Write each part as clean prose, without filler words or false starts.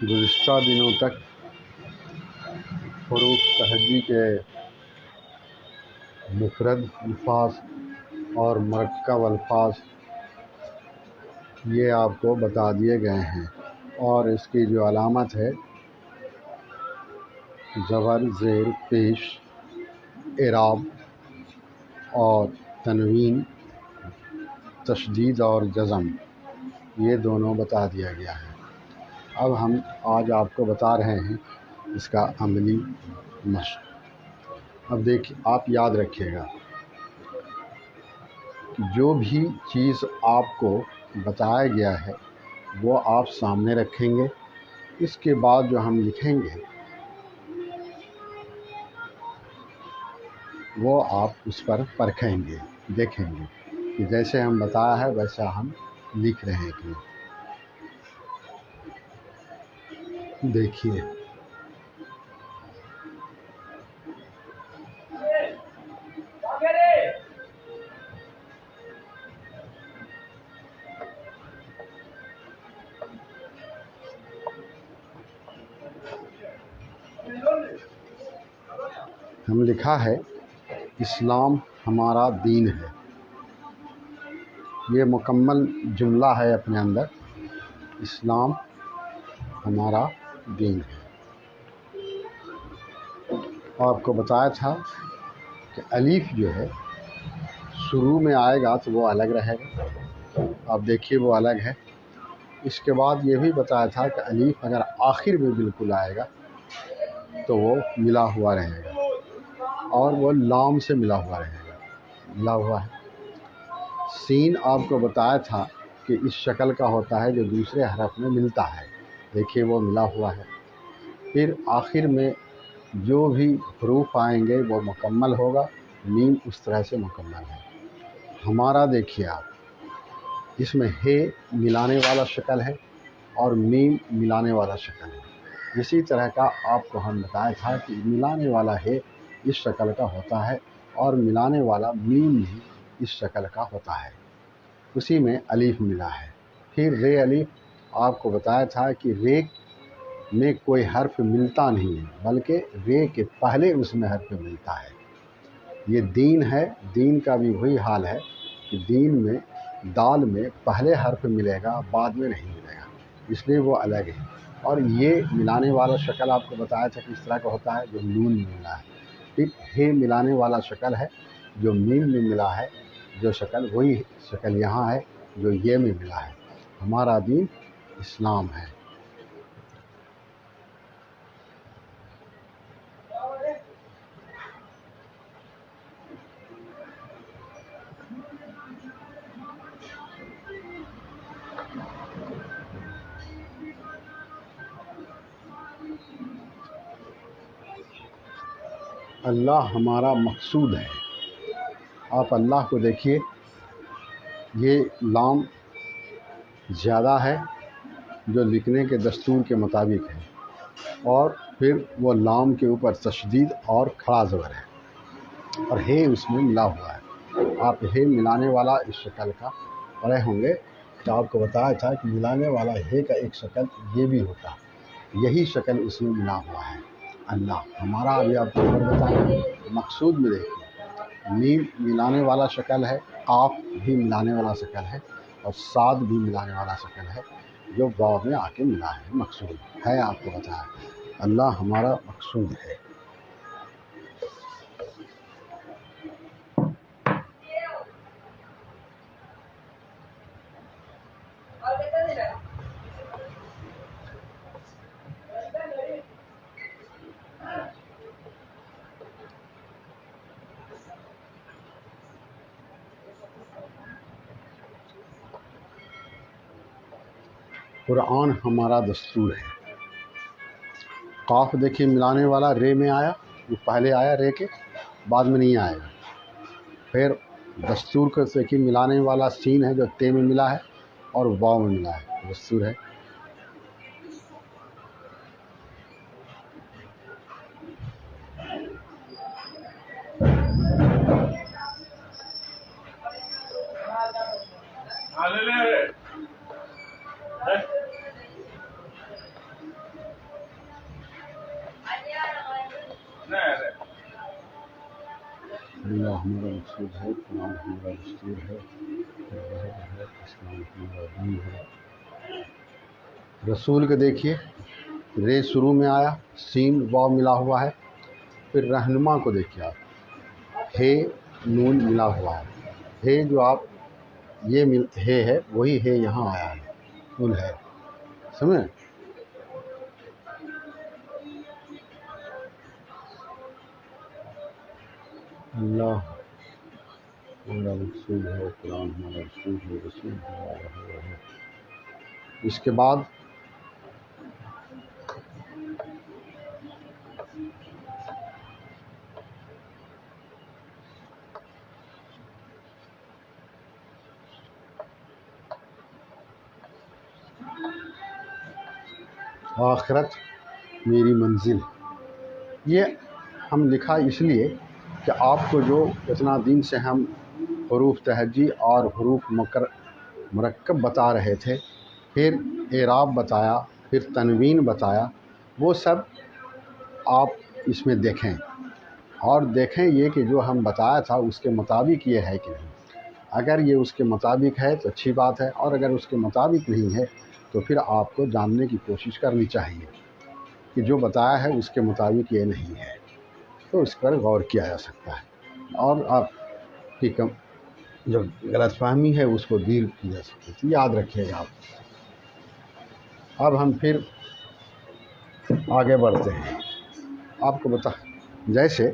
گزشتہ دنوں تک حروف تہجی کے مفرد الفاظ اور مرکب الفاظ یہ آپ کو بتا دیے گئے ہیں، اور اس کی جو علامت ہے زبر، زیر، پیش، اعراب اور تنوین، تشدید اور جزم، یہ دونوں بتا دیا گیا ہے۔ اب ہم آج آپ کو بتا رہے ہیں اس کا عملی مشق۔ اب دیکھیے، آپ یاد رکھیے گا کہ جو بھی چیز آپ کو بتایا گیا ہے وہ آپ سامنے رکھیں گے، اس کے بعد جو ہم لکھیں گے وہ آپ اس پر پرکھیں گے، دیکھیں گے کہ جیسے ہم بتایا ہے ویسا ہم لکھ رہے ہیں کہ دیکھیے۔ ہم لکھا ہے اسلام ہمارا دین ہے، یہ مکمل جملہ ہے اپنے اندر، اسلام ہمارا دین ہے۔ آپ کو بتایا تھا کہ الف جو ہے شروع میں آئے گا تو وہ الگ رہے گا، آپ دیکھیے وہ الگ ہے۔ اس کے بعد یہ بھی بتایا تھا کہ الف اگر آخر میں بالکل آئے گا تو وہ ملا ہوا رہے گا، اور وہ لام سے ملا ہوا رہے گا، ملا ہوا ہے۔ سین آپ کو بتایا تھا کہ اس شکل کا ہوتا ہے جو دوسرے حرف میں ملتا ہے، دیکھیے وہ ملا ہوا ہے۔ پھر آخر میں جو بھی حروف آئیں گے وہ مکمل ہوگا، میم اس طرح سے مکمل ہے۔ ہمارا دیکھیے آپ، اس میں ہے ملانے والا شکل ہے اور میم ملانے والا شکل ہے۔ اسی طرح کا آپ کو ہم بتایا تھا کہ ملانے والا ہے اس شکل کا ہوتا ہے اور ملانے والا میم بھی اس شکل کا ہوتا ہے، اسی میں الف ملا ہے۔ پھر رے الف آپ کو بتایا تھا کہ رے میں کوئی حرف ملتا نہیں ہے، بلکہ رے کے پہلے اس میں حرف ملتا ہے۔ یہ دین ہے، دین کا بھی وہی حال ہے کہ دین میں دال میں پہلے حرف ملے گا، بعد میں نہیں ملے گا، اس لیے وہ الگ ہے۔ اور یہ ملانے والا شکل آپ کو بتایا تھا کہ اس طرح کا ہوتا ہے جو نون میں ملا ہے۔ پھر ہے ملانے والا شکل ہے جو میم میں ملا ہے، جو شکل وہی شکل یہاں ہے جو یہ میں ملا ہے۔ ہمارا دین اسلام ہے۔ اللہ ہمارا مقصود ہے۔ آپ اللہ کو دیکھیے، یہ لام زیادہ ہے جو لکھنے کے دستور کے مطابق ہے، اور پھر وہ لام کے اوپر تشدید اور کھڑا زبر ہے، اور ہے اس میں ملا ہوا ہے۔ آپ ہے ملانے والا اس شکل کا پڑھے ہوں گے تو آپ کو بتایا تھا کہ ملانے والا ہے کا ایک شکل یہ بھی ہوتا ہے، یہی شکل اس میں ملا ہوا ہے۔ اللہ ہمارا ابھی آپ کو بتایا مقصود میں دیکھیے، میم ملانے والا شکل ہے، قاف بھی ملانے والا شکل ہے، اور صاد بھی ملانے والا شکل ہے جو واو میں آ کے ملا ہے۔ مقصود ہے، آپ کو بتایا اللہ ہمارا مقصود ہے۔ قرآن ہمارا دستور ہے۔ قاف دیکھیے ملانے والا رے میں آیا، وہ پہلے آیا رے کے، بعد میں نہیں آئے گا۔ پھر دستور کو دیکھیے، ملانے والا سین ہے جو تے میں ملا ہے اور واو میں ملا ہے، دستور ہے۔ اللہ ہمارا مقصود ہے، قرآن ہمارا دستور ہے، مذہب ہے، اسلام ہمارا دین ہے۔ رسول کے دیکھیے، رے شروع میں آیا، سین واو ملا ہوا ہے۔ پھر رہنما کو دیکھیے آپ، ہے نون ملا ہوا ہے۔ ہے جو آپ یہ ہے وہی ہے یہاں آیا ہے، نون ہے، سمجھیں؟ اللہ ہمارا مقصود ہے، قرآن ہمارا رسول ہے، رسول ہمارا ہے۔ اس کے بعد آخرت میری منزل، یہ ہم لکھا اس لیے کہ آپ کو جو اتنا دن سے ہم حروف تہجی اور حروف مرکب بتا رہے تھے، پھر اعراب بتایا، پھر تنوین بتایا، وہ سب آپ اس میں دیکھیں اور دیکھیں یہ کہ جو ہم بتایا تھا اس کے مطابق یہ ہے کہ نہیں۔ اگر یہ اس کے مطابق ہے تو اچھی بات ہے، اور اگر اس کے مطابق نہیں ہے تو پھر آپ کو جاننے کی کوشش کرنی چاہیے کہ جو بتایا ہے اس کے مطابق یہ نہیں ہے، تو اس پر غور کیا جا سکتا ہے، اور آپ کی جو غلط فہمی ہے اس کو دور کی جا سکتی ہے۔ یاد رکھیے گا آپ۔ اب ہم پھر آگے بڑھتے ہیں۔ آپ کو جیسے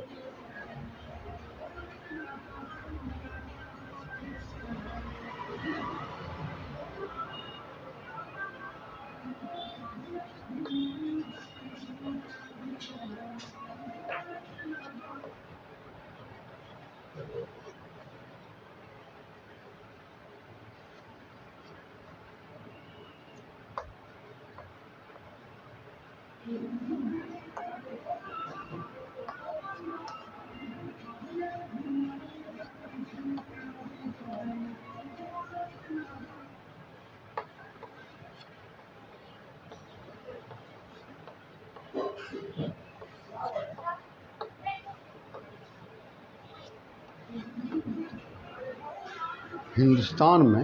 ہندوستان میں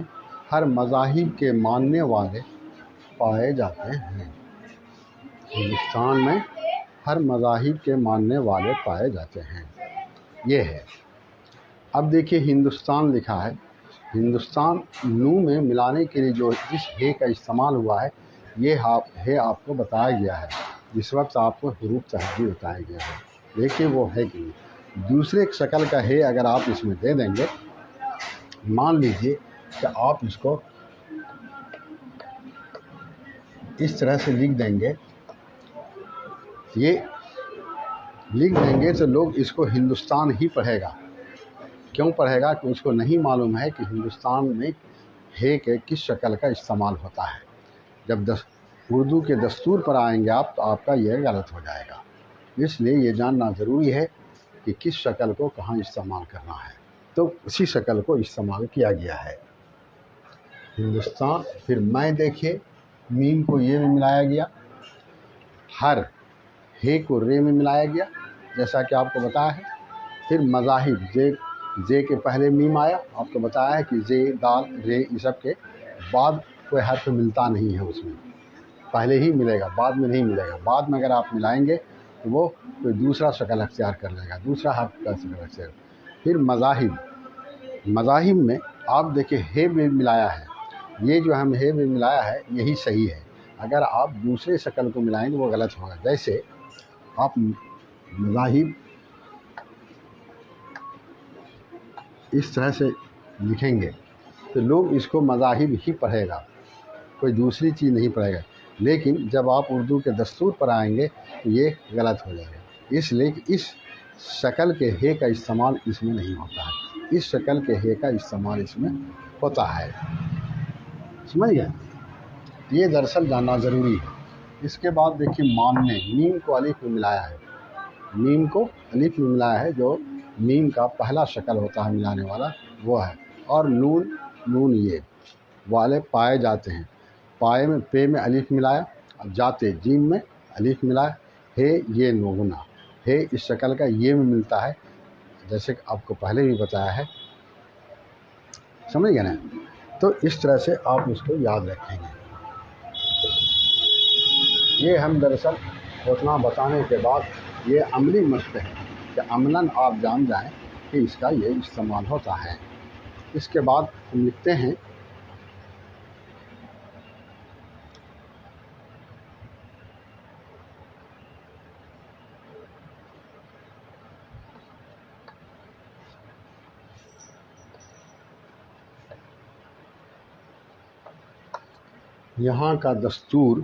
ہر مذاہب کے ماننے والے پائے جاتے ہیں۔ ہندوستان میں ہر مذاہب کے ماننے والے پائے جاتے ہیں، یہ ہے۔ اب دیکھیے ہندوستان لکھا ہے، ہندوستان نو میں ملانے کے لیے جو جس ہے کا استعمال ہوا ہے، یہ ہے آپ کو بتایا گیا ہے، جس وقت آپ کو حروف تہجی بتایا گیا ہے۔ دیکھیے وہ ہے کہ دوسرے شکل کا ہے اگر آپ اس میں دے دیں گے، مان لیجئے کہ آپ اس کو اس طرح سے لکھ دیں گے، یہ لکھ دیں گے تو لوگ اس کو ہندوستان ہی پڑھے گا۔ کیوں پڑھے گا؟ کہ اس کو نہیں معلوم ہے کہ ہندوستان میں ہے کہ کس شکل کا استعمال ہوتا ہے۔ جب اردو کے دستور پر آئیں گے آپ تو آپ کا یہ غلط ہو جائے گا۔ اس لیے یہ جاننا ضروری ہے کہ کس شکل کو کہاں استعمال کرنا ہے، تو اسی شکل کو استعمال کیا گیا ہے۔ ہندوستان، پھر میں دیکھیے، میم کو یہ میں ملایا گیا، ہر ہے کو رے میں ملایا گیا جیسا کہ آپ کو بتایا ہے۔ پھر مذاہب، زے کے پہلے میم آیا، آپ کو بتایا ہے کہ زے، دال، رے، یہ سب کے بعد کوئی حرف ملتا نہیں ہے، اس میں پہلے ہی ملے گا، بعد میں نہیں ملے گا۔ بعد میں اگر آپ ملائیں گے تو وہ کوئی دوسرا شکل اختیار کر لے گا، دوسرا حرف کا شکل اختیار۔ پھر مذاہب میں آپ دیکھیں ہے بھی ملایا ہے، یہ جو ہم ہے بھی ملایا ہے یہی صحیح ہے۔ اگر آپ دوسرے شکل کو ملائیں گے وہ غلط ہوگا۔ جیسے آپ مذاہب اس طرح سے لکھیں گے تو لوگ اس کو مذاہب ہی پڑھے گا، کوئی دوسری چیز نہیں پڑھے گا۔ لیکن جب آپ اردو کے دستور پر آئیں گے تو یہ غلط ہو جائے گا، اس لیے کہ اس شکل کے ہے کا استعمال اس میں نہیں ہوتا ہے، اس شکل کے ہے کا استعمال اس میں ہوتا ہے۔ سمجھ گئے؟ یہ دراصل جاننا ضروری ہے۔ اس کے بعد دیکھیے ماننے، میم کو الف میں ملایا ہے، میم کو الف میں ملایا ہے، جو میم کا پہلا شکل ہوتا ہے ملانے والا وہ ہے۔ اور نون یہ والے پائے جاتے ہیں، پائے میں پے میں الف ملایا، اب جاتے جیم میں الف ملایا، ہے یہ نوگنا ہے اس شکل کا یہ میں ملتا ہے، جیسے کہ آپ کو پہلے بھی بتایا ہے، سمجھ گئے نا؟ تو اس طرح سے آپ اس کو یاد رکھیں گے۔ یہ ہم دراصل اتنا بتانے کے بعد یہ عملی مشق ہے کہ عملاً آپ جان جائیں کہ اس کا یہ استعمال ہوتا ہے۔ اس کے بعد ہم لکھتے ہیں یہاں کا دستور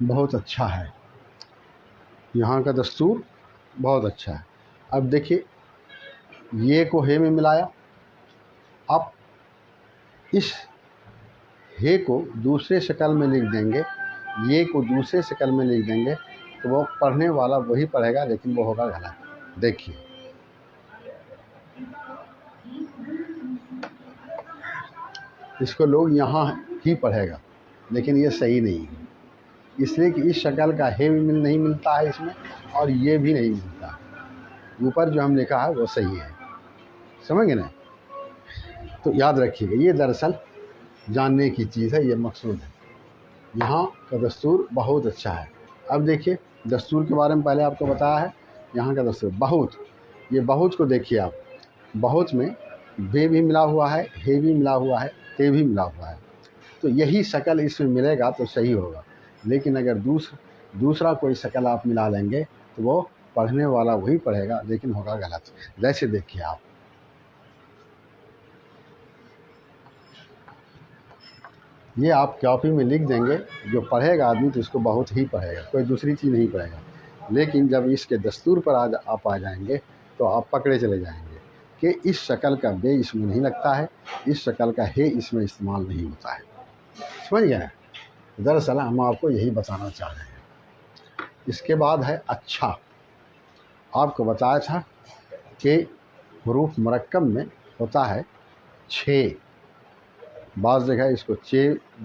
بہت اچھا ہے، یہاں کا دستور بہت اچھا ہے۔ اب دیکھیے، یہ کو ہے میں ملایا، اب اس ہے کو دوسرے شکل میں لکھ دیں گے، یہ کو دوسرے شکل میں لکھ دیں گے تو وہ پڑھنے والا وہی پڑھے گا، لیکن وہ ہوگا غلط۔ دیکھیے، اس کو لوگ یہاں ہی پڑھے گا، لیکن یہ صحیح نہیں ہے، اس لیے کہ اس شکل کا ہے بھی نہیں ملتا ہے اس میں، اور یہ بھی نہیں ملتا ہے۔ اوپر جو ہم لکھا ہے وہ صحیح ہے، سمجھ گئے نا؟ تو یاد رکھیے گا، یہ دراصل جاننے کی چیز ہے، یہ مقصود ہے۔ یہاں کا دستور بہت اچھا ہے۔ اب دیکھیے، دستور کے بارے میں پہلے آپ کو بتایا ہے، یہاں کا دستور بہت، یہ بہت کو دیکھیے آپ، بہت میں بے بھی ملا ہوا ہے، ہے بھی ملا ہوا ہے، تے بھی ملا ہوا ہے، تو یہی شکل اس میں ملے گا تو صحیح ہوگا۔ لیکن اگر دوسرا کوئی شکل آپ ملا لیں گے تو وہ پڑھنے والا وہی پڑھے گا، لیکن ہوگا غلط۔ جیسے دیکھیے آپ، یہ آپ کاپی میں لکھ دیں گے، جو پڑھے گا آدمی تو اس کو بہت ہی پڑھے گا، کوئی دوسری چیز نہیں پڑھے گا۔ لیکن جب اس کے دستور پر آپ آ جائیں گے تو آپ پکڑے چلے جائیں گے کہ اس شکل کا بے اس میں نہیں لگتا ہے، اس شکل کا ہے اس میں استعمال نہیں ہوتا ہے، سمجھ گئے؟ دراصل ہم آپ کو یہی بتانا چاہ رہے ہیں۔ اس کے بعد ہے اچھا، آپ کو بتایا تھا کہ حروف مرکب میں ہوتا ہے 6، بعض جگہ اس کو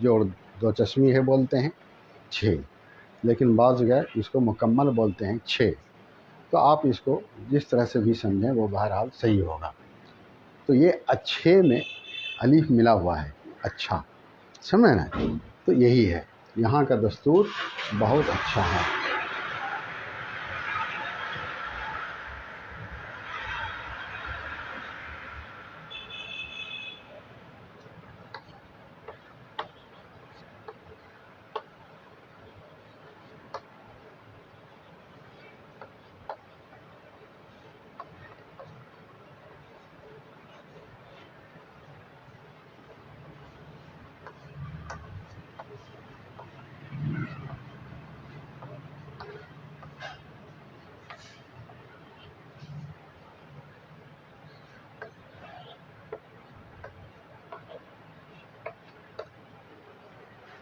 جوڑ دو چشمی ہے بولتے ہیں 6، لیکن بعض جگہ اس کو مکمل بولتے ہیں 6۔ تو آپ اس کو جس طرح سے بھی سمجھیں وہ بہرحال صحیح ہوگا۔ تو یہ اچھے میں الف ملا ہوا ہے، اچھا، سمجھے نا؟ تو یہی ہے، یہاں کا دستور بہت اچھا ہے۔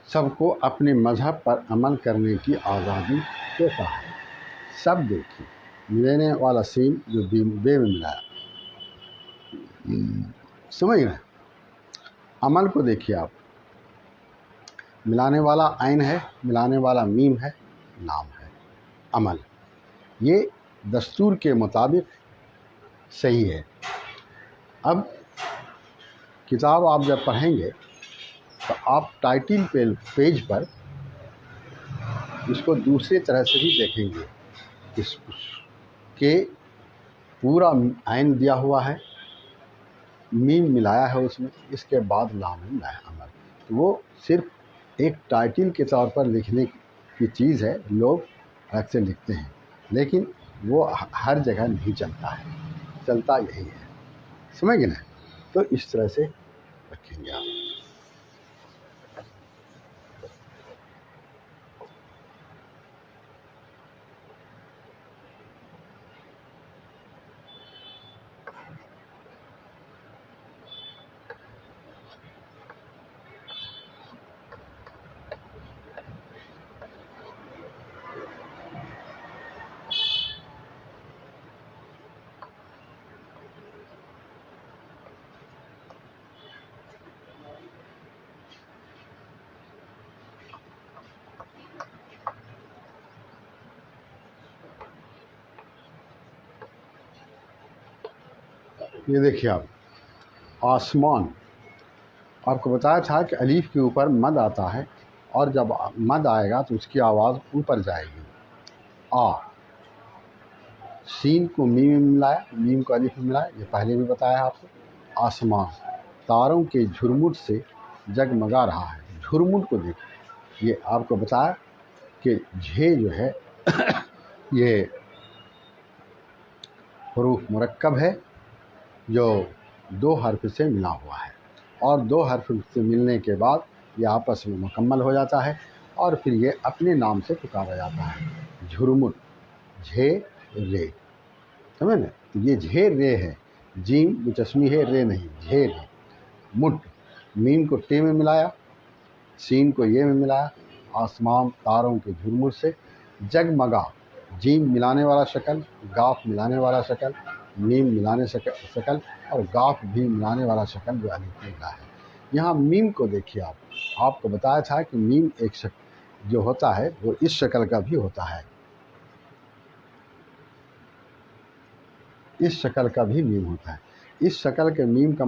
سب کو اپنے مذہب پر عمل کرنے کی آزادی دیتا ہے۔ سب دیکھیے، لینے والا سین جو بے میں ملایا، سمجھ گئے؟ عمل کو دیکھیے آپ، ملانے والا عین ہے، ملانے والا میم ہے، نام ہے عمل، یہ دستور کے مطابق صحیح ہے۔ اب کتاب آپ جب پڑھیں گے تو آپ ٹائٹل پیج پر اس کو دوسرے طرح سے بھی دیکھیں گے، اس کے پورا عین دیا ہوا ہے، میم ملایا ہے اس میں، اس کے بعد لام ملایا عمل، تو وہ صرف ایک ٹائٹل کے طور پر لکھنے کی چیز ہے، لوگ اکثر لکھتے ہیں، لیکن وہ ہر جگہ نہیں چلتا ہے، چلتا یہی ہے، سمجھ گئے نا؟ تو اس طرح سے رکھیں گے آپ۔ یہ دیکھیے آپ، آسمان آپ کو بتایا تھا کہ الف کے اوپر مد آتا ہے، اور جب مد آئے گا تو اس کی آواز اوپر جائے گی. آ، سین کو میم میں ملایا، میم کو الف میں ملایا، یہ پہلے بھی بتایا آپ کو. آسمان تاروں کے جھرمٹ سے جگمگا رہا ہے. جھرمٹ کو دیکھیں، یہ آپ کو بتایا کہ جھے جو ہے یہ حروف مرکب ہے جو دو حرف سے ملا ہوا ہے، اور دو حرف سے ملنے کے بعد یہ آپس میں مکمل ہو جاتا ہے، اور پھر یہ اپنے نام سے پکارا جاتا ہے. جھرمٹ، جھے رے، سمجھ نا؟ تو یہ جھے رے ہے، جیم مچشمی ہے، رے نہیں، جھے رے. مٹ، میم کو ٹے میں ملایا، سین کو یہ میں ملایا. آسمان تاروں کے جھرمٹ سے جگمگا، جیم ملانے والا شکل، گاف ملانے والا شکل، میم ملانے شکل، اور گاف بھی ملانے والا شکل جو الف ملا ہے. یہاں میم کو دیکھیے آپ کو بتایا تھا کہ میم ایک شکل جو ہوتا ہے وہ اس شکل کا بھی ہوتا ہے، اس شکل کا بھی میم ہوتا ہے. اس شکل کے میم کا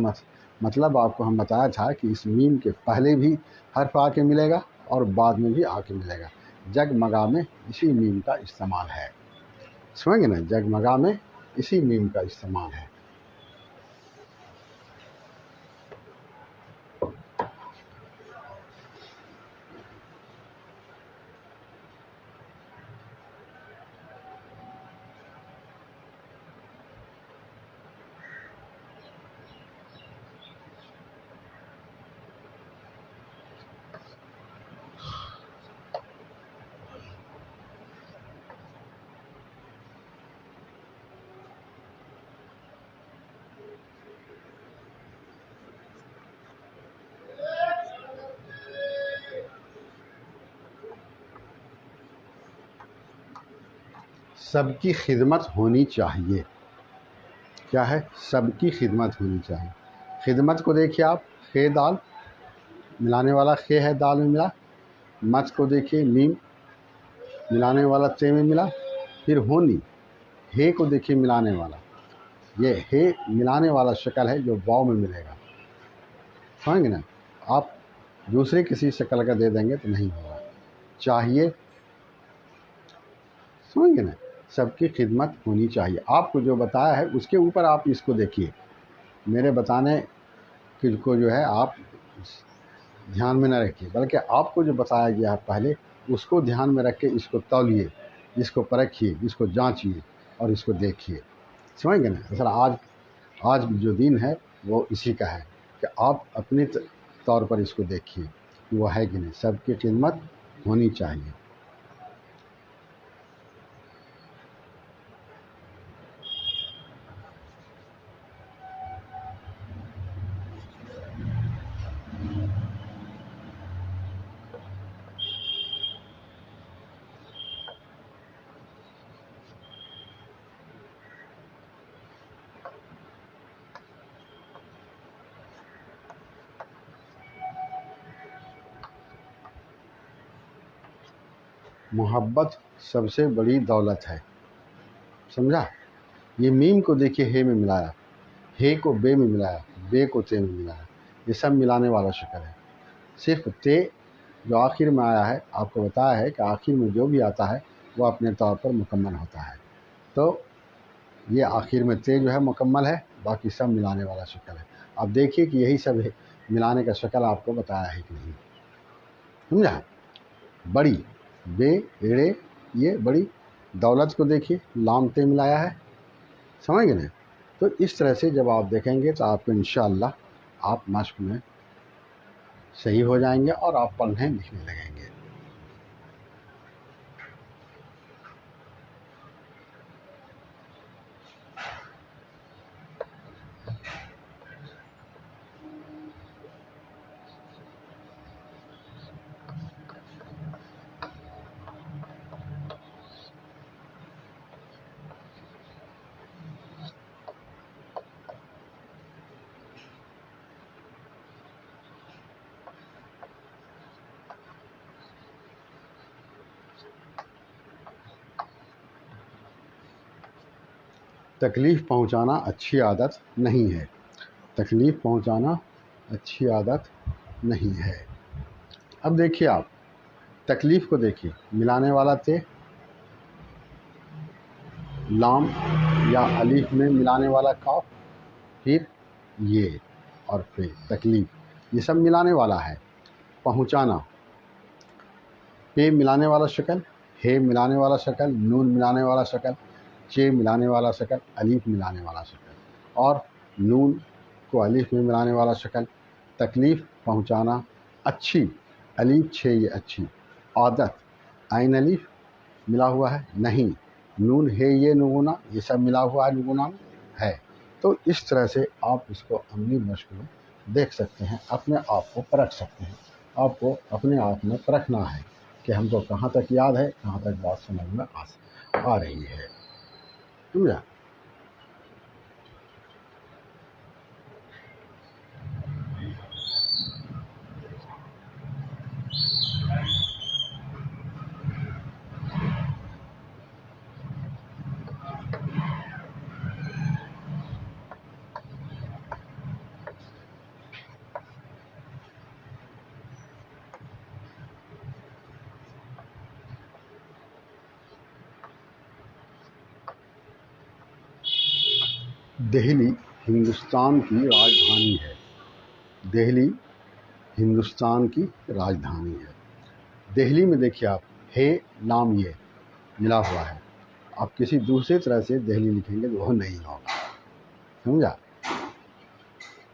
مطلب آپ کو ہم بتایا تھا کہ اس میم کے پہلے بھی حرف آ کے ملے گا اور بعد میں بھی آ کے ملے گا. جگمگا میں اسی میم کا استعمال ہے، سمجھ گے نا؟ جگمگا میں اسی میم کا استعمال ہے. سب کی خدمت ہونی چاہیے. کیا ہے؟ سب کی خدمت ہونی چاہیے. خدمت کو دیکھیے آپ، خے دال ملانے والا خے ہے، دال میں ملا. مت کو دیکھیے، میم ملانے والا تے میں ملا. پھر ہونی، ہے کو دیکھیے ملانے والا، یہ ہے ملانے والا شکل ہے جو واو میں ملے گا، سمجھ گے نا؟ آپ دوسرے کسی شکل کا دے دیں گے تو نہیں ہوگا. چاہیے، سمجھ گے نا؟ سب کی خدمت ہونی چاہیے. آپ کو جو بتایا ہے اس کے اوپر آپ اس کو دیکھیے، میرے بتانے کو جو ہے آپ دھیان میں نہ رکھیے، بلکہ آپ کو جو بتایا گیا ہے پہلے اس کو دھیان میں رکھ کے اس کو تولیے، اس کو پرکھیے، اس کو جانچیے اور اس کو دیکھیے، سمجھ گئے نا؟ اصل آج جو دن ہے وہ اسی کا ہے کہ آپ اپنے طور پر اس کو دیکھیے کہ وہ ہے کہ نہیں. سب کی خدمت ہونی چاہیے. محبت سب سے بڑی دولت ہے، سمجھا؟ یہ میم کو دیکھیے ہے میں ملایا، ہے کو بے میں ملایا، بے کو تے میں ملایا، یہ سب ملانے والا شکل ہے. صرف تے جو آخر میں آیا ہے، آپ کو بتایا ہے کہ آخر میں جو بھی آتا ہے وہ اپنے طور پر مکمل ہوتا ہے. تو یہ آخر میں تے جو ہے مکمل ہے، باقی سب ملانے والا شکل ہے. آپ دیکھیے کہ یہی سب ہے ملانے کا شکل آپ کو بتایا ہے کہ نہیں، سمجھا؟ بڑی، بے ایڑے، یہ بڑی. دولت کو دیکھیے، لام تے ملایا ہے، سمجھ گئے نا؟ تو اس طرح سے جب آپ دیکھیں گے تو آپ کو انشاءاللہ آپ مشق میں صحیح ہو جائیں گے اور آپ پڑھنے لکھنے لگیں گے. تکلیف پہنچانا اچھی عادت نہیں ہے. تکلیف پہنچانا اچھی عادت نہیں ہے. اب دیکھیے آپ تکلیف کو دیکھیے، ملانے والا تے، لام یا الف میں ملانے والا کاف، پھر یہ اور پھر تکلیف، یہ سب ملانے والا ہے. پہنچانا، پہ ملانے والا شکل، ہے ملانے والا شکل، نون ملانے والا شکل، چے ملانے والا شکل، الف ملانے والا شکل، اور نون کو الف میں ملانے والا شکل. تکلیف پہنچانا، اچھی، الف چھ یہ اچھی. عادت، عین الف ملا ہوا ہے نہیں، نون ہے یہ نگونا، یہ سب ملا ہوا ہے نگونا میں ہے. تو اس طرح سے آپ اس کو عملی مشق میں دیکھ سکتے ہیں، اپنے آپ کو پرکھ سکتے ہیں. آپ کو اپنے آپ میں پرکھنا ہے کہ ہم کو کہاں تک یاد ہے، کہاں تک بات سمجھ میں آ رہی ہے. سمجھا؟ دہلی ہندوستان کی راجدھانی ہے. دہلی ہندوستان کی راجدھانی ہے. دہلی میں دیکھیے آپ ہے لام یہ ملا ہوا ہے. آپ کسی دوسرے طرح سے دہلی لکھیں گے تو وہ نہیں ہوگا. سمجھا؟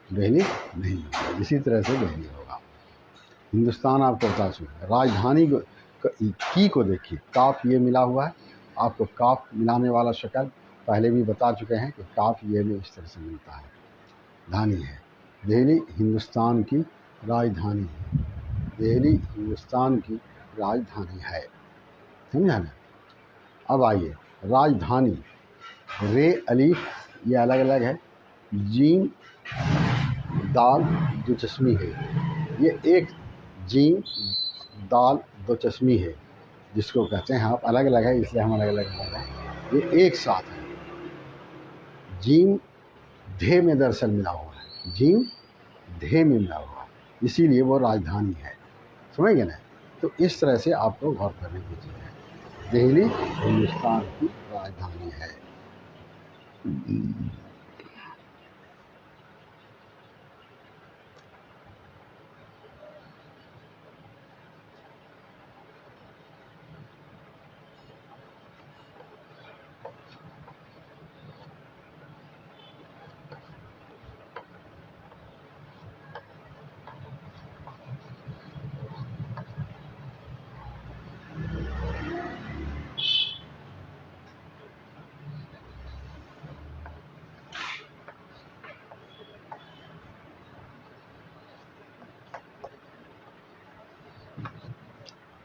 دہلی نہیں ہوگا، اسی طرح سے دہلی ہوگا. ہندوستان آپ کو بتا چکے. راجدھانی کی کو دیکھیے، کاف یہ ملا ہوا ہے. آپ کو کاف ملانے والا شکل پہلے بھی بتا چکے ہیں کہ کاف یہ میں اس طرح سے ملتا ہے. دھانی ہے. دہلی ہندوستان کی راجدھانی ہے. دہلی ہندوستان کی راجدھانی ہے. سمجھا نا؟ اب آئیے راجدھانی، رے الف یہ الگ الگ ہے. جیم دال دو چشمی ہے. یہ ایک جیم دال دو چشمی ہے جس کو کہتے ہیں آپ، الگ الگ ہے اس لیے ہم الگ الگ بول رہے ہیں. یہ ایک ساتھ ہے. جیم دھے میں دراصل ملا ہوا ہے، جیم دھے میں ملا ہوا ہے، اسی لیے وہ راجدھانی ہے. سمجھ گئے نا؟ تو اس طرح سے آپ کو غور کرنے کی چیز ہے. دہلی ہندوستان کی راجدھانی ہے.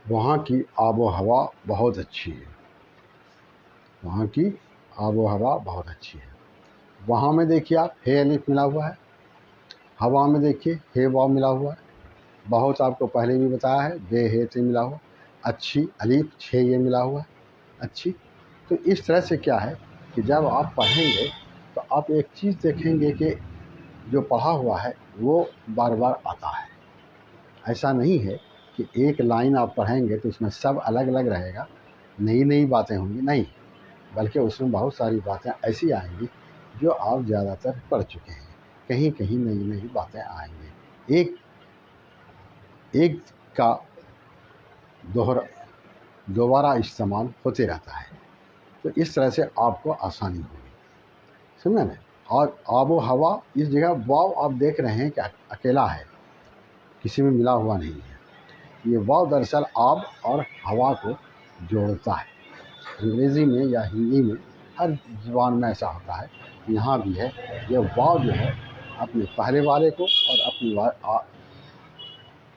وہاں کی آب و ہوا بہت اچھی ہے. وہاں کی آب و ہوا بہت اچھی ہے. وہاں میں دیکھیے آپ ہے الف ملا ہوا ہے. ہوا میں دیکھیے ہے واو ملا ہوا ہے. بہت آپ کو پہلے بھی بتایا ہے، بے ہے تے ملا ہوا. اچھی الف چھ یہ ملا ہوا ہے، اچھی. تو اس طرح سے کیا ہے کہ جب آپ پڑھیں گے تو آپ ایک چیز دیکھیں گے کہ جو پڑھا ہوا ہے وہ بار بار آتا ہے. ایسا نہیں ہے کہ ایک لائن آپ پڑھیں گے تو اس میں سب الگ الگ رہے گا، نئی نئی باتیں ہوں گی، نہیں، بلکہ اس میں بہت ساری باتیں ایسی آئیں گی جو آپ زیادہ تر پڑھ چکے ہیں. کہیں کہیں نئی نئی باتیں آئیں گی. ایک کا دوبارہ استعمال ہوتے رہتا ہے. تو اس طرح سے آپ کو آسانی ہوگی. سمجھا نا؟ اور آب و ہوا، اس جگہ واو آپ دیکھ رہے ہیں کہ اکیلا ہے، کسی میں ملا ہوا نہیں ہے. یہ واو دراصل آب اور ہوا کو جوڑتا ہے. انگریزی میں یا ہندی میں ہر زبان میں ایسا ہوتا ہے، یہاں بھی ہے. یہ واو جو ہے اپنے پہلے والے کو اور اپنی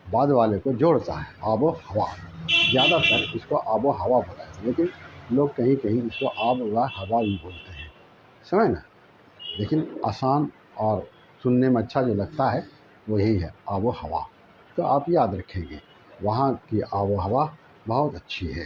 بعد والے کو جوڑتا ہے. آب و ہوا، زیادہ تر اس کو آب و ہوا بولا ہے، لیکن لوگ کہیں کہیں اس کو آب و ہوا بھی بولتے ہیں. سمجھ نا؟ لیکن آسان اور سننے میں اچھا جو لگتا ہے وہ یہی ہے، آب و ہوا. تو آپ یاد رکھیں گے وہاں کی آب و ہوا بہت اچھی ہے.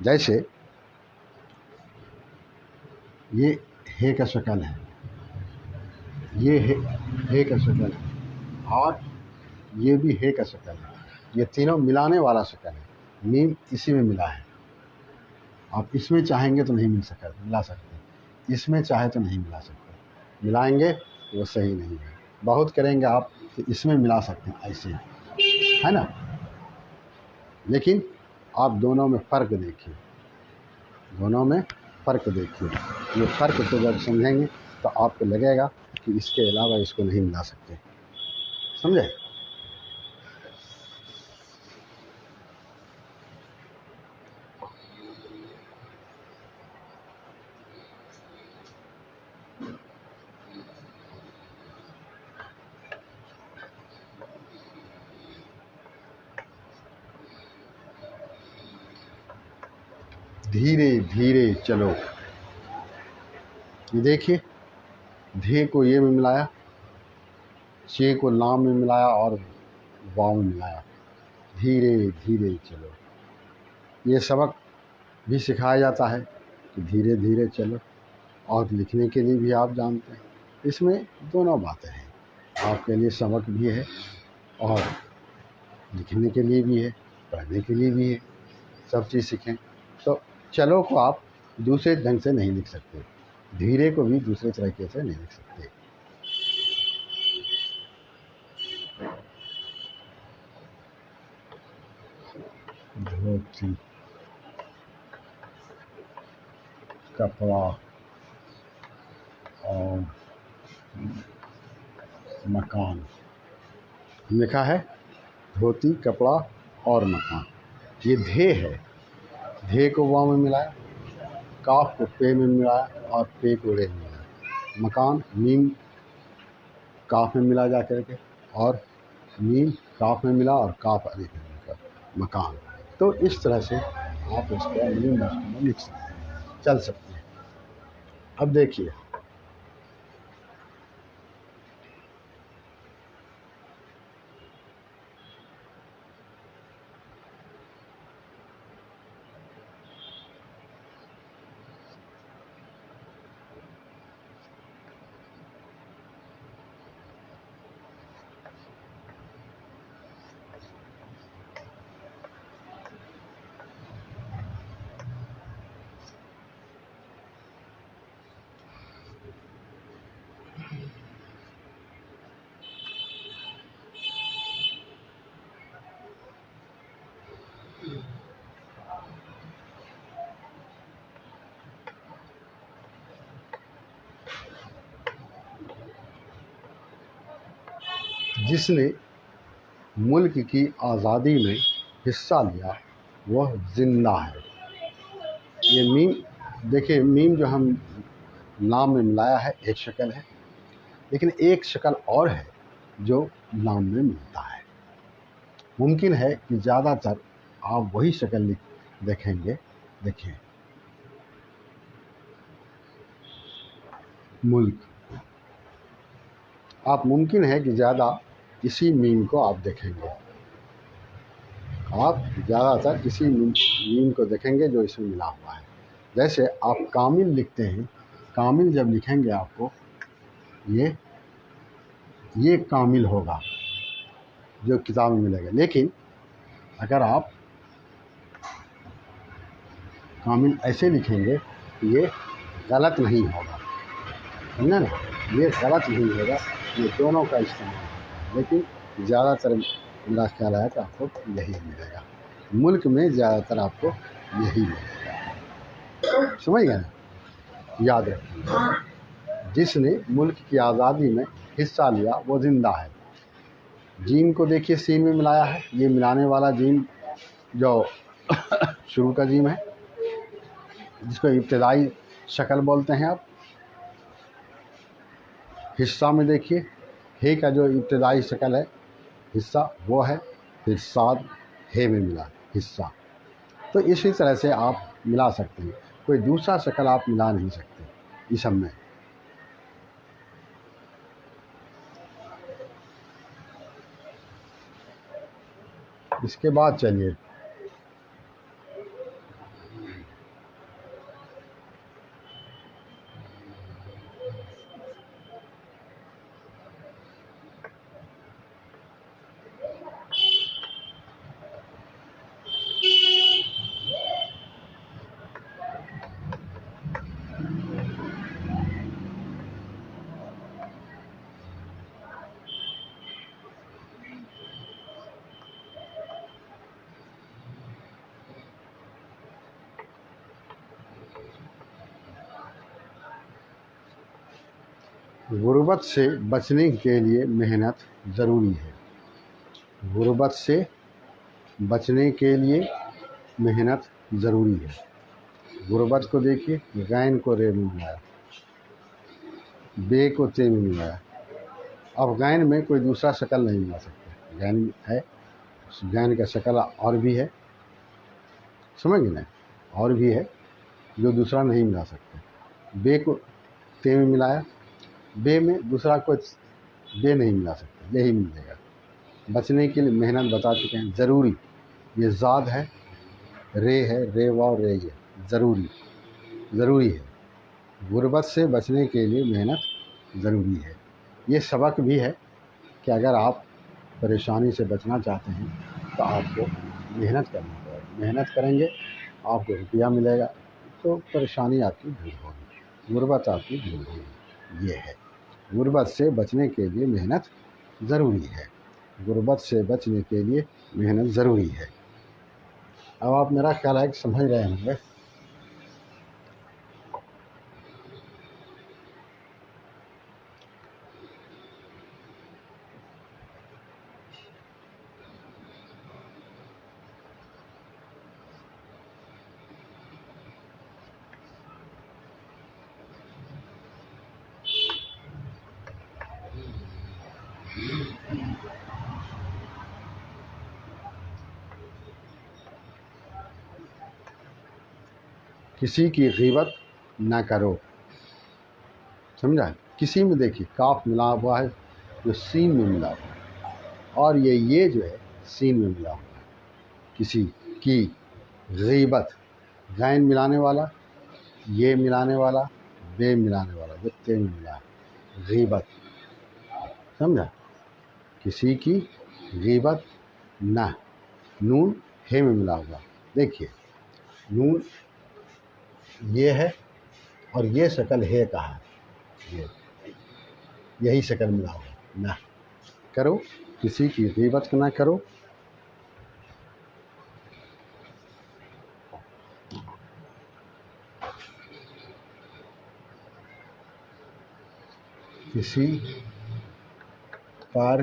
جیسے یہ ہے کا شکل ہے، یہ ہے کا شکل ہے، اور یہ بھی ہے کا شکل ہے، یہ تینوں ملانے والا شکل ہے، میم اسی میں ملا ہے۔ آپ اس میں چاہیں گے تو نہیں ملا سکتے، اس میں چاہے تو نہیں ملا سکتے، ملائیں گے وہ صحیح نہیں ہے۔ بہت کریں گے آپ کہ اس میں ملا سکتے ہیں، ایسے ہے نا، لیکن آپ دونوں میں فرق دیکھیے، دونوں میں فرق دیکھیے، یہ فرق کو جب سمجھیں گے تو آپ کو لگے گا کہ اس کے علاوہ اس کو نہیں ملا سکتے، سمجھے؟ دھیرے دھیرے چلو، یہ دیکھیے، دھے کو یہ میں ملایا، چے کو لام میں ملایا اور واؤ میں ملایا، دھیرے دھیرے چلو۔ یہ سبق بھی سکھایا جاتا ہے کہ دھیرے دھیرے چلو، اور لکھنے کے لیے بھی آپ جانتے ہیں، اس میں دونوں باتیں ہیں، آپ کے لیے سبق بھی ہے اور لکھنے کے لیے بھی ہے، پڑھنے کے لیے بھی ہے، سب چیز سیکھیں۔ تو چلو کو آپ دوسرے ڈھنگ سے نہیں لکھ سکتے، دھیرے کو بھی دوسرے طریقے سے نہیں لکھ سکتے۔ دھوتی، کپڑا اور مکان، لکھا ہے دھوتی، کپڑا اور مکان، یہ دھے ہے، دھے کو واؤ میں ملایا، کاف کو پے میں ملایا اور پے کو رے میں ملایا، مکان میم کاف میں ملا جا کر کے، اور میم کاف میں ملا اور کاف الف میں مل کر مکان۔ تو اس طرح سے آپ اس کو میم میں لکھ سکتے ہیں، چل سکتے ہیں۔ اب دیکھیے، جس نے ملک کی آزادی میں حصہ لیا وہ زندہ ہے۔ یہ میم دیکھیے، میم جو ہم نام میں ملایا ہے ایک شکل ہے، لیکن ایک شکل اور ہے جو نام میں ملتا ہے۔ ممکن ہے کہ زیادہ تر آپ وہی شکل دیکھیں گے، دیکھیں ملک، آپ ممکن ہے کہ زیادہ اسی میم کو آپ دیکھیں گے، آپ زیادہ تر اسی میم کو دیکھیں گے جو اس میں ملا ہوا ہے۔ جیسے آپ کامل لکھتے ہیں، کامل جب لکھیں گے آپ کو یہ کامل ہوگا جو کتاب میں ملے گا، لیکن اگر آپ کامل ایسے لکھیں گے تو یہ غلط نہیں ہوگا، سمجھا نا، یہ غلط نہیں ہوگا، یہ دونوں کا استعمال ہے، لیکن زیادہ تر میرا خیال ہے کہ آپ کو یہی ملے گا، ملک میں زیادہ تر آپ کو یہی ملے گا، سمجھ گئے نا؟ یاد رکھیں، جس نے ملک کی آزادی میں حصہ لیا وہ زندہ ہے۔ جیم کو دیکھیے سین میں ملایا ہے، یہ ملانے والا جیم جو شروع کا جیم ہے، جس کو ابتدائی شکل بولتے ہیں آپ۔ حصہ میں دیکھیے، ہے کا جو ابتدائی شکل ہے حصہ وہ ہے، پھر ساد ہے میں ملا حصہ۔ تو اسی طرح سے آپ ملا سکتے ہیں، کوئی دوسرا شکل آپ ملا نہیں سکتے اس سب میں۔ اس کے بعد چلیے، غربت سے بچنے کے لیے محنت ضروری ہے. غربت سے بچنے کے لیے محنت ضروری ہے. غربت کو دیکھیے، غین کو رے میں ملایا، بے کو تے میں ملایا. اب غین میں کوئی دوسرا شکل نہیں ملا سکتے. غین ہے، غین کا شکل اور بھی ہے، سمجھ گئے نا، اور بھی ہے جو دوسرا نہیں ملا سکتے. بے کو تے میں ملایا، بے میں دوسرا کوئی بے نہیں ملا سکتے، یہی ملے گا. بچنے کے لیے محنت بتا چکے ہیں، ضروری. یہ زاد ہے، رے ہے، رے واو رے یہ ضروری، ضروری ہے. غربت سے بچنے کے لیے محنت ضروری ہے. یہ سبق بھی ہے کہ اگر آپ پریشانی سے بچنا چاہتے ہیں تو آپ کو محنت کرنا پڑے گا. محنت کریں گے آپ کو روپیہ ملے گا، تو پریشانی آپ کی دور ہوگی، غربت آپ کی دور ہوگی. یہ ہے، غربت سے بچنے کے لیے محنت ضروری ہے. غربت سے بچنے کے لیے محنت ضروری ہے. اب آپ میرا خیال ہے کہ سمجھ رہے ہوں گے. کسی کی غیبت نہ کرو. سمجھا؟ کسی میں دیکھیے کاف ملا ہوا ہے جو سین میں ملا ہوا ہے، اور یہ جو ہے سین میں ملا ہوا ہے. کسی کی غیبت، غین ملانے والا، یہ ملانے والا، بے ملانے والا جو تے میں ملا ہے، غیبت. سمجھا؟ کسی کی غیبت نہ، نون ہے میں ملا ہوا. دیکھیے نون یہ ہے اور یہ شکل ہے کا ہے، یہی شکل ملا ہوا. نہ کرو، کسی کی غیبت نہ کرو. کسی پر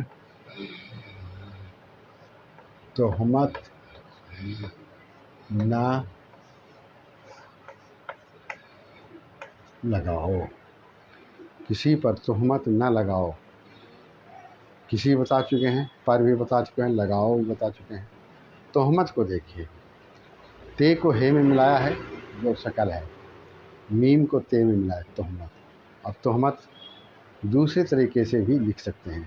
تہمت نہ لگاؤ. کسی پر تہمت نہ لگاؤ. کسی بتا چکے ہیں، پر بھی بتا چکے ہیں، لگاؤ بھی بتا چکے ہیں. تہمت کو دیکھیے، تے کو ہے میں ملایا ہے جو شکل ہے، میم کو تے میں ملایا تہمت. اب تہمت دوسرے طریقے سے بھی لکھ سکتے ہیں،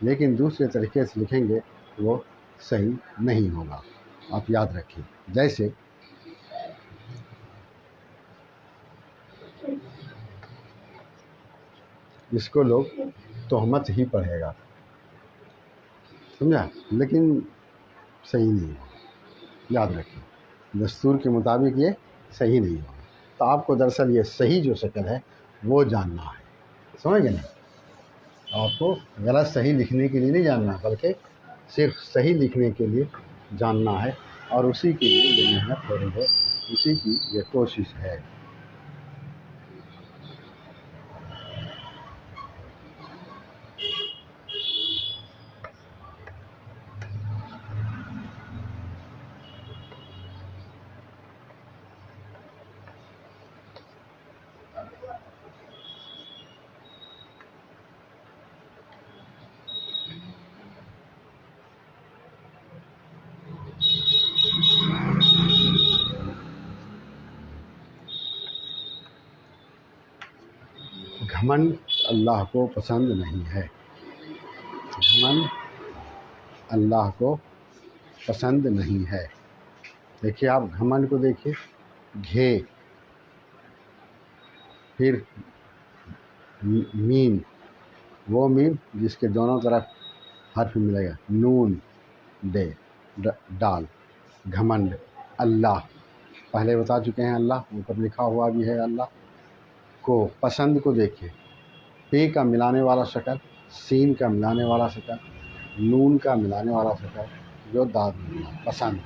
لیکن دوسرے طریقے سے لکھیں گے وہ صحیح نہیں ہوگا. آپ یاد رکھیے. جیسے اس کو لوگ تہمت ہی پڑھے گا، سمجھا، لیکن صحیح نہیں ہوگا. یاد رکھیے، دستور کے مطابق یہ صحیح نہیں ہوگا. تو آپ کو دراصل یہ صحیح جو شکل ہے وہ جاننا ہے. سمجھ گئے نا؟ آپ کو غلط صحیح لکھنے کے لیے نہیں جاننا، بلکہ صرف صحیح لکھنے کے لیے جاننا ہے، اور اسی کے لیے یہ محنت ہو رہی ہے، اسی کی یہ کوشش ہے. گھمنڈ اللہ کو پسند نہیں ہے. گھمنڈ اللہ کو پسند نہیں ہے. دیکھیے آپ گھمنڈ کو دیکھیے، گھے، پھر میم، وہ میم جس کے دونوں طرف حرف ملے گا، نون دے ڈال. گھمنڈ اللہ پہلے بتا چکے ہیں، اللہ اوپر لکھا ہوا بھی ہے. اللہ کو پسند کو دیکھیے، پے کا ملانے والا شکل، سین کا ملانے والا شکل، نون کا ملانے والا شکل جو داد ملا. پسند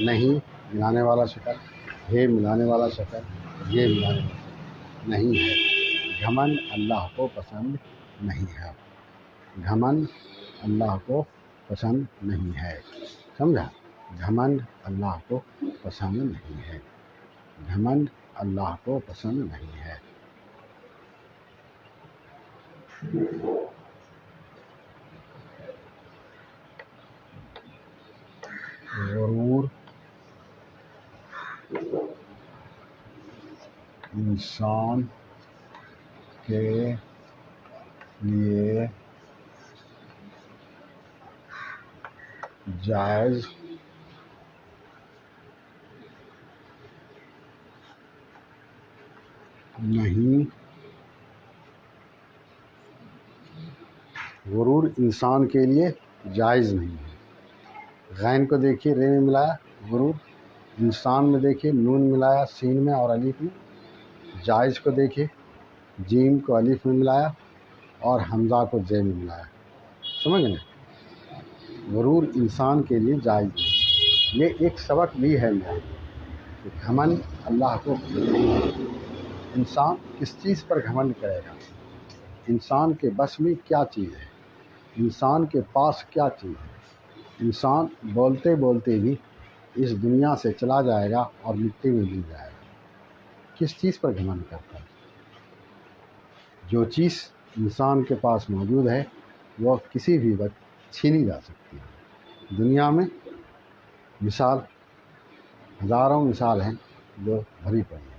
نہیں ملانے والا شکل، ہے ملانے والا شکل، یہ ملانے والا شکل نہیں ہے. گھمنڈ اللہ کو پسند نہیں ہے، گھمنڈ اللہ کو پسند نہیں ہے، سمجھا؟ گھمنڈ اللہ کو پسند نہیں ہے، گھمنڈ اللہ کو پسند نہیں ہے۔ غرور انسان کے لیے جائز نہیں، غرور انسان کے لیے جائز نہیں ہے۔ غین کو دیکھیے رے میں ملایا غرور، انسان میں دیکھیے نون ملایا سین میں اور الف میں، جائز کو دیکھیے جیم کو الف میں ملایا اور حمزہ کو زے میں ملایا، سمجھ گئے؟ غرور انسان کے لیے جائز نہیں۔ یہ ایک سبق بھی ہے میرا کہ گھمنڈ اللہ کو انسان کس چیز پر گھمنڈ کرے گا، انسان کے بس میں کیا چیز ہے، انسان کے پاس کیا چیز ہے۔ انسان بولتے بولتے بھی اس دنیا سے چلا جائے گا اور مٹی میں مل جائے گا، کس چیز پر گھمنڈ کرتا ہے؟ جو چیز انسان کے پاس موجود ہے وہ کسی بھی وقت چھینی جا سکتی ہے۔ دنیا میں مثال ہزاروں مثال ہیں جو بھری پڑی ہیں۔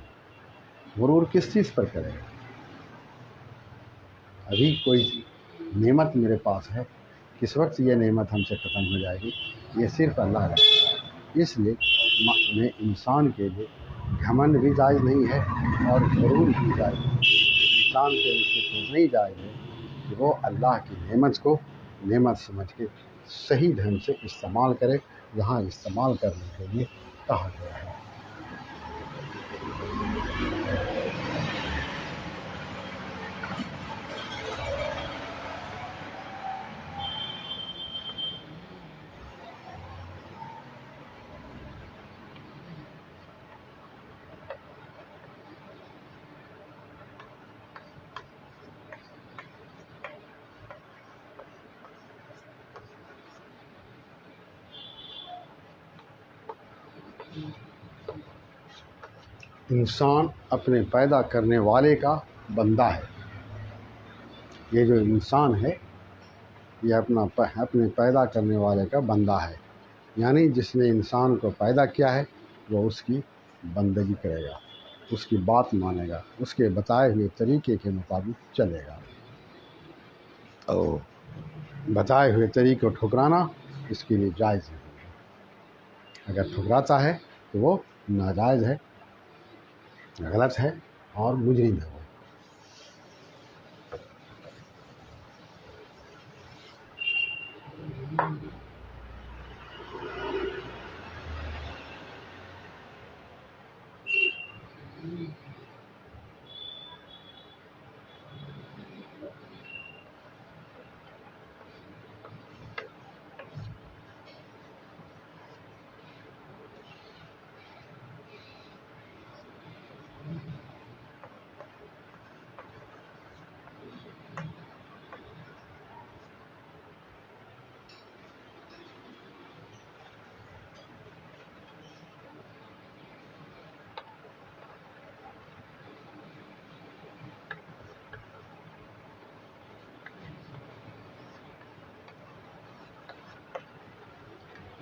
غرور کس چیز پر کرے گا؟ ابھی کوئی نعمت میرے پاس ہے، کس وقت یہ نعمت ہم سے ختم ہو جائے گی، یہ صرف اللہ جانتا ہے۔ اس لیے میں انسان کے لیے گھمنڈ بھی جائز نہیں ہے اور غرور بھی جائز نہیں ہے۔ انسان کے لیے صرف نہیں جائز ہے کہ وہ اللہ کی نعمت کو نعمت سمجھ کے صحیح ڈھنگ سے استعمال کرے، جہاں استعمال کرنے کے لیے کہا گیا ہے۔ انسان اپنے پیدا کرنے والے کا بندہ ہے۔ یہ جو انسان ہے یہ اپنے پیدا کرنے والے کا بندہ ہے، یعنی جس نے انسان کو پیدا کیا ہے وہ اس کی بندگی کرے گا، اس کی بات مانے گا، اس کے بتائے ہوئے طریقے کے مطابق چلے گا۔ اور بتائے ہوئے طریقے کو ٹھکرانا اس کے لیے جائز نہیں ہے۔ اگر ٹھکراتا ہے تو وہ ناجائز ہے، غلط ہے اور مجرم ہے وہ۔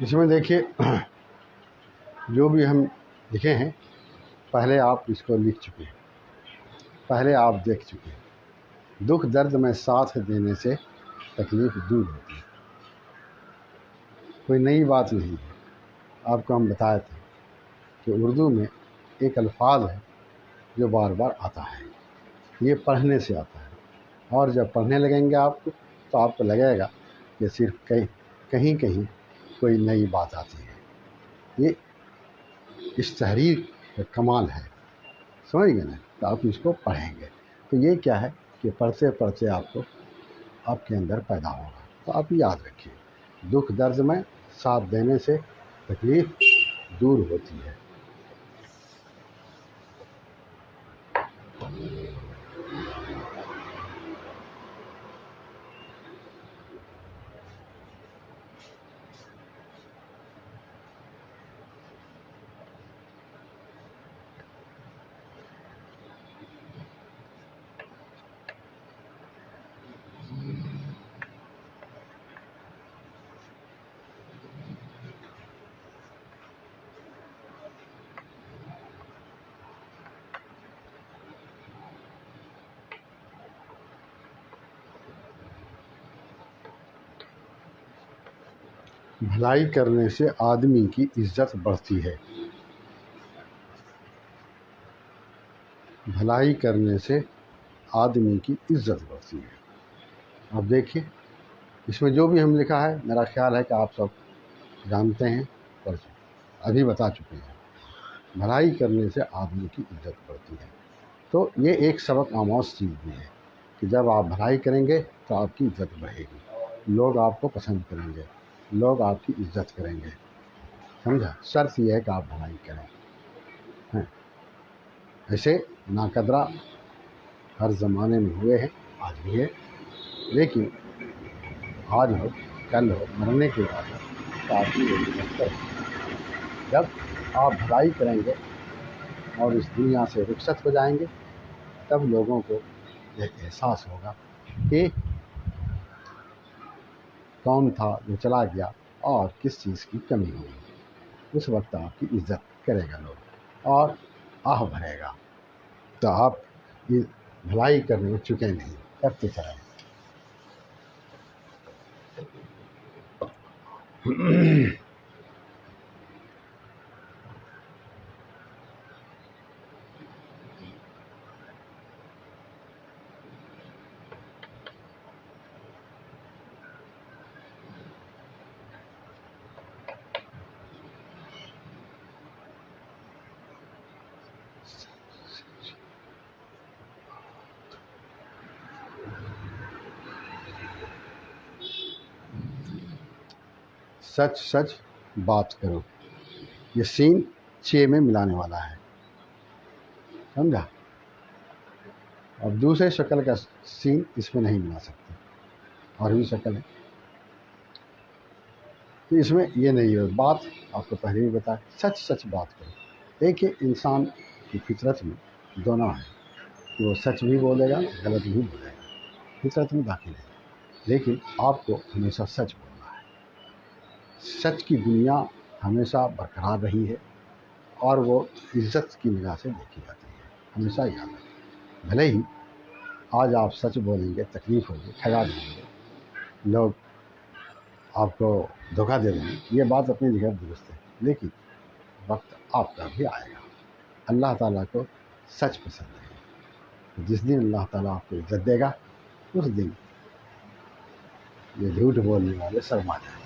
اس میں دیکھیے جو بھی ہم لکھے ہیں پہلے آپ اس کو لکھ چکے ہیں، پہلے آپ دیکھ چکے ہیں۔ دکھ درد میں ساتھ دینے سے تکلیف دور ہوتی ہے، کوئی نئی بات نہیں ہے۔ آپ کو ہم بتائے تھے کہ اردو میں ایک الفاظ ہے جو بار بار آتا ہے، یہ پڑھنے سے آتا ہے، اور جب پڑھنے لگیں گے آپ کو تو آپ کو لگے گا کہ صرف کہیں کہیں کوئی نئی بات آتی ہے۔ یہ اس تحریر کا کمال ہے، سمجھ گئے نا؟ تو آپ اس کو پڑھیں گے تو یہ کیا ہے کہ پڑھتے پڑھتے آپ کو آپ کے اندر پیدا ہوگا۔ تو آپ یاد رکھیے دکھ درد میں ساتھ دینے سے تکلیف دور ہوتی ہے۔ بھلائی کرنے سے آدمی کی عزت بڑھتی ہے. بھلائی کرنے سے آدمی کی عزت بڑھتی ہے. اب دیکھیے اس میں جو بھی ہم لکھا ہے میرا خیال ہے کہ آپ سب جانتے ہیں، پڑھ چکے، ابھی بتا چکے ہیں. بھلائی کرنے سے آدمی کی عزت بڑھتی ہے. تو یہ ایک سبق آموز چیز بھی ہے کہ جب آپ بھلائی کریں گے تو آپ کی عزت بڑھے گی، لوگ آپ کو پسند کریں گے، لوگ آپ کی عزت کریں گے. سمجھا؟ شرط یہ ہے کہ آپ بھلائی کریں. ہیں ایسے ناقدرہ ہر زمانے میں ہوئے ہیں، آج بھی ہے، لیکن آج ہو کل ہو مرنے کے بعد ہو تو آپ کی عزت کریں. جب آپ بھلائی کریں گے اور اس دنیا سے رخصت ہو جائیں گے تب لوگوں کو یہ احساس ہوگا کہ کون تھا جو چلا گیا اور کس چیز کی کمی ہوگی. اس وقت آپ کی عزت کرے گا لوگ اور آہ بھرے گا. تو آپ یہ بھلائی کرنے میں چکے نہیں، کرتے چلیں. سچ سچ بات کرو. یہ سین 6 میں ملانے والا ہے. سمجھا؟ اور دوسرے شکل کا سین اس میں نہیں ملا سکتے، اور بھی شکل ہے تو اس میں یہ نہیں ہے. بات آپ کو پہلے بھی بتایا، سچ سچ بات کرو. ایک انسان کی فطرت میں دونوں ہے کہ وہ سچ بھی بولے گا، غلط بھی بولے گا، فطرت میں داخل ہے. لیکن آپ کو ہمیشہ سچ بولنا ہے. سچ کی دنیا ہمیشہ برقرار رہی ہے اور وہ عزت کی نگاہ سے دیکھی جاتی ہے. ہمیشہ یاد رکھیں، بھلے ہی آج آپ سچ بولیں گے تکلیف ہوگی، ٹھگا دیں گے، لوگ آپ کو دھوکہ دے دیں گے، یہ بات اپنی جگہ درست ہے، لیکن وقت آپ کا بھی آئے گا. اللہ تعالیٰ کو سچ پسند ہے. جس دن اللہ تعالیٰ آپ کو عزت دے گا اس دن یہ جھوٹ بولنے والے شرما جائیں گے.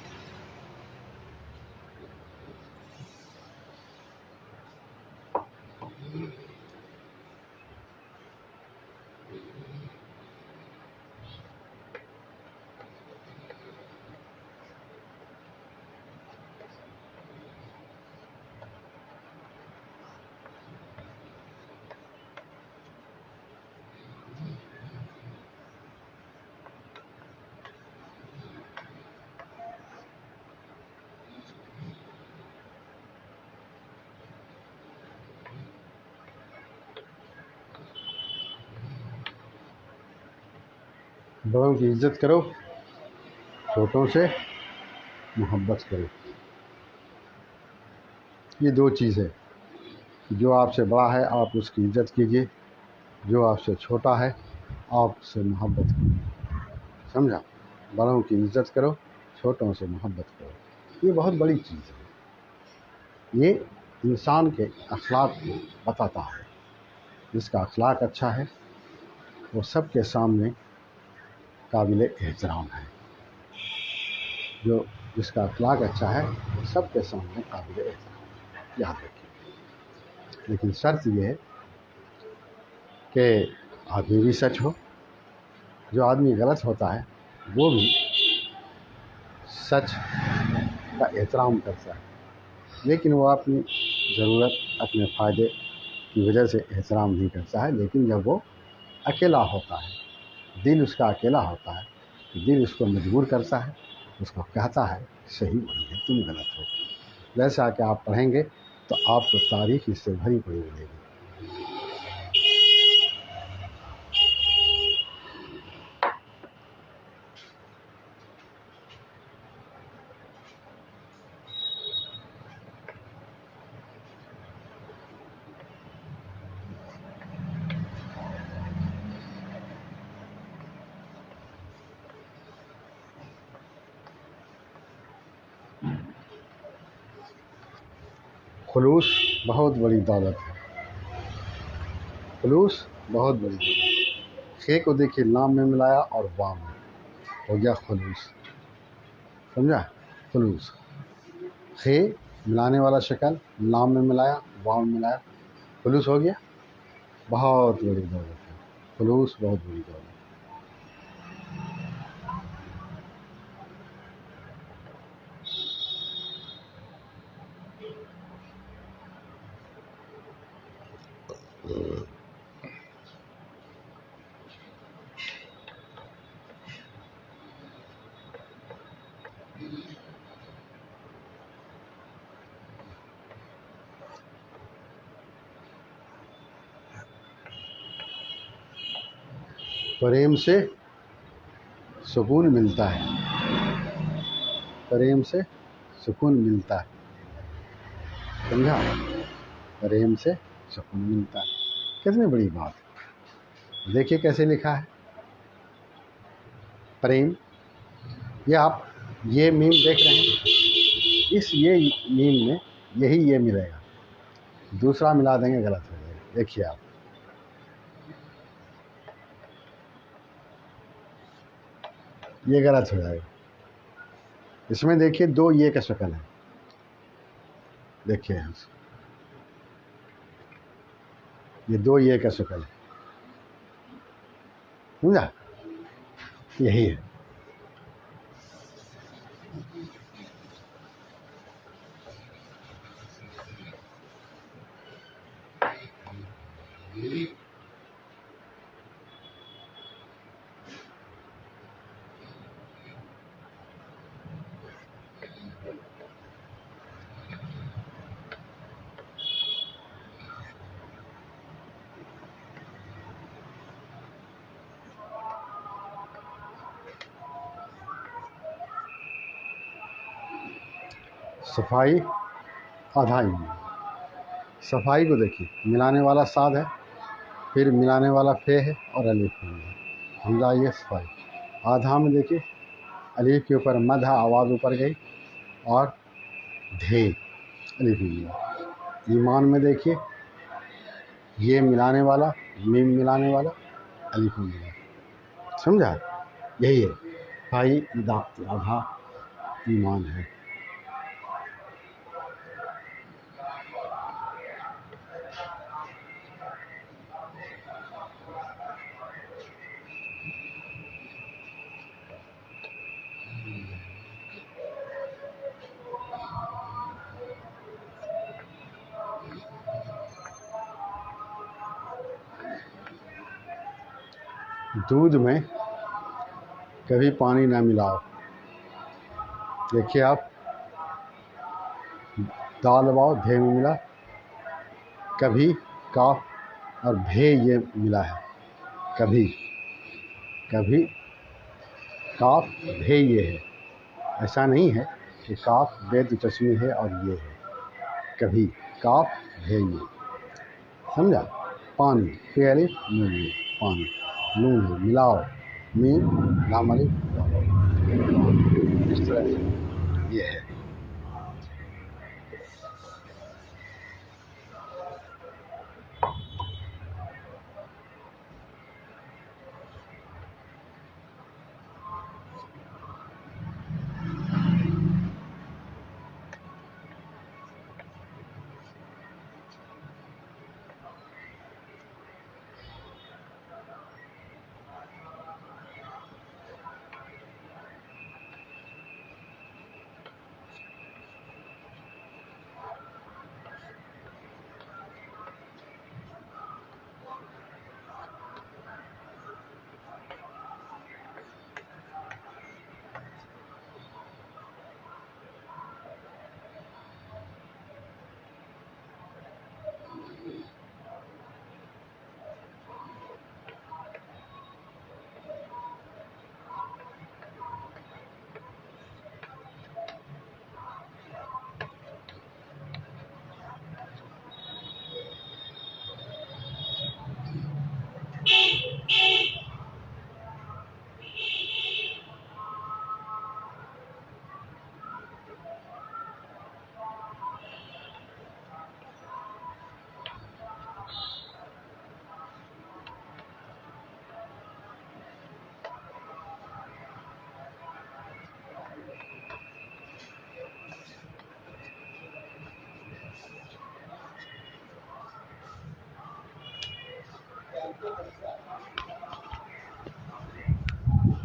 بڑوں کی عزت کرو، چھوٹوں سے محبت کرو. یہ دو چیزیں، جو آپ سے بڑا ہے آپ اس کی عزت کیجیے، جو آپ سے چھوٹا ہے آپ اس سے محبت کرو. سمجھا؟ بڑوں کی عزت کرو، چھوٹوں سے محبت کرو. یہ بہت بڑی چیز ہے. یہ انسان کے اخلاق کو بتاتا ہے. جس کا اخلاق اچھا ہے وہ سب کے سامنے قابل احترام ہے. جس کا اخلاق اچھا ہے وہ سب کے سامنے قابل احترام ہے. یاد رکھیے. لیکن شرط یہ ہے کہ آدمی بھی سچ ہو. جو آدمی غلط ہوتا ہے وہ بھی سچ کا احترام کرتا ہے، لیکن وہ اپنی ضرورت اپنے فائدے کی وجہ سے احترام نہیں کرتا ہے. لیکن جب وہ اکیلا ہوتا ہے، دل اس کا اکیلا ہوتا ہے، تو دل اس کو مجبور کرتا ہے، اس کو کہتا ہے صحیح وہی ہے، تم غلط ہو. جیسا کہ آپ پڑھیں گے تو آپ کو تاریخ اس سے بھری پڑی ملے گی. خلوص بہت بڑی دولت ہے، خلوص بہت بڑی دولت ہے۔ خے کو دیکھیے لام میں ملایا اور وام میں ہو گیا خلوص، سمجھا؟ خلوص، خے ملانے والا شکل، لام میں ملایا، وام میں ملایا، خلوص ہو گیا۔ بہت بڑی دولت ہے، خلوص بہت بڑی دولت ہے۔ پریم سے سکون ملتا ہے، پریم سے سکون ملتا ہے، سمجھا؟ پریم سے سکون ملتا ہے، کتنی بڑی بات ہے۔ دیکھیے کیسے لکھا ہے پریم، یہ آپ یہ میم دیکھ رہے ہیں، اس یہ میم میں یہی یہ ملے گا، دوسرا ملا دیں گے غلط ہو جائے گا۔ دیکھیے آپ یہ غلط ہو جائے گا، اس میں دیکھیے دو یہ کا شکل ہے، دیکھیے یہ دو یہ کا شکل ہے، سمجھا؟ یہی ہے۔ صفائی آدھا ایمان، صفائی کو دیکھیے ملانے والا صاد ہے، پھر ملانے والا فے ہے اور الف ہے، حمزہ یہ صفائی۔ آدھا میں دیکھیے الف کے اوپر مد ہے، آواز اوپر گئی اور دھے الف ملا۔ ایمان میں دیکھیے یہ ملانے والا، میم ملانے والا، الف ملا، سمجھا؟ یہی ہے صفائی آدھا ایمان ہے۔ دودھ میں کبھی پانی نہ ملاؤ، دیکھیے آپ دال واؤ دھے میں ملا، کبھی کاف اور بھے یہ ملا ہے، کبھی کبھی کاف بھے یہ ہے، ایسا نہیں ہے کہ کاف بے دو چشمی ہے اور یہ ہے، کبھی کاف بھے یہ، سمجھا؟ پانی فے الف نون میم، پانی نون ہے ملاؤ، میم لام الف اس طرح سے یہ ہے۔